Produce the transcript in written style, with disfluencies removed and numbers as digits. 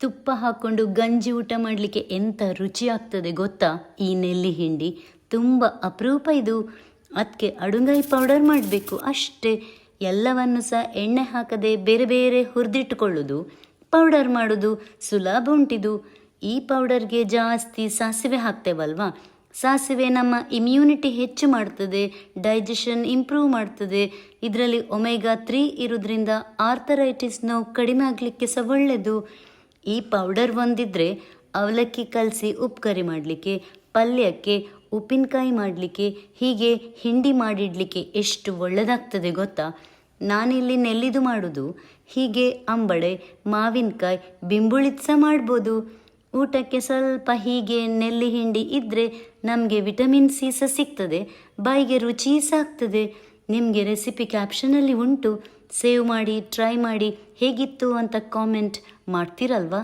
ತುಪ್ಪ ಹಾಕ್ಕೊಂಡು ಗಂಜಿ ಊಟ ಮಾಡಲಿಕ್ಕೆ ಎಂಥ ರುಚಿ ಆಗ್ತದೆ ಗೊತ್ತಾ? ಈ ನೆಲ್ಲಿ ಹಿಂಡಿ ತುಂಬ ಅಪರೂಪ ಇದು. ಅದಕ್ಕೆ ಅಡುಂಗಾಯಿ ಪೌಡರ್ ಮಾಡಬೇಕು ಅಷ್ಟೇ. ಎಲ್ಲವನ್ನು ಸಹ ಎಣ್ಣೆ ಹಾಕದೆ ಬೇರೆ ಬೇರೆ ಹುರಿದಿಟ್ಟುಕೊಳ್ಳೋದು, ಪೌಡರ್ ಮಾಡೋದು ಸುಲಭ ಉಂಟಿದು. ಈ ಪೌಡರ್ಗೆ ಜಾಸ್ತಿ ಸಾಸಿವೆ ಹಾಕ್ತೇವಲ್ವಾ? ಸಾಸಿವೆ ನಮ್ಮ ಇಮ್ಯುನಿಟಿ ಹೆಚ್ಚು ಮಾಡ್ತದೆ, ಡೈಜೆಷನ್ ಇಂಪ್ರೂವ್ ಮಾಡ್ತದೆ. ಇದರಲ್ಲಿ ಒಮೆಗಾ 3 ಇರೋದ್ರಿಂದ ಆರ್ಥರೈಟಿಸ್ ನೋವು ಕಡಿಮೆ ಆಗಲಿಕ್ಕೆ ಸಹ ಒಳ್ಳೆಯದು. ಈ ಪೌಡರ್ ಒಂದಿದ್ರೆ ಅವಲಕ್ಕಿ ಕಲಸಿ ಉಪ್ಕರಿ ಮಾಡಲಿಕ್ಕೆ, ಪಲ್ಯಕ್ಕೆ, ಉಪ್ಪಿನಕಾಯಿ ಮಾಡಲಿಕ್ಕೆ, ಹೀಗೆ ಹಿಂಡಿ ಮಾಡಿಡಲಿಕ್ಕೆ ಎಷ್ಟು ಒಳ್ಳೆಯದಾಗ್ತದೆ ಗೊತ್ತಾ? ನಾನಿಲ್ಲಿ ನೆಲ್ಲಿದು ಮಾಡೋದು. ಹೀಗೆ ಅಂಬಡೆ, ಮಾವಿನಕಾಯಿ, ಬಿಂಬುಳಿದು ಸಹ ಮಾಡ್ಬೋದು. ಊಟಕ್ಕೆ ಸ್ವಲ್ಪ ಹೀಗೆ ನೆಲ್ಲಿ ಹಿಂಡಿ ಇದ್ದರೆ ನಮಗೆ ವಿಟಮಿನ್ ಸಿ ಸಹ ಸಿಗ್ತದೆ, ಬಾಯಿಗೆ ರುಚಿ ಸಹ ಆಗ್ತದೆ. ನಿಮಗೆ ರೆಸಿಪಿ ಕ್ಯಾಪ್ಷನಲ್ಲಿ ಉಂಟು, ಸೇವ್ ಮಾಡಿ ಟ್ರೈ ಮಾಡಿ. ಹೇಗಿತ್ತು ಅಂತ ಕಾಮೆಂಟ್ ಮಾಡ್ತೀರಲ್ವಾ?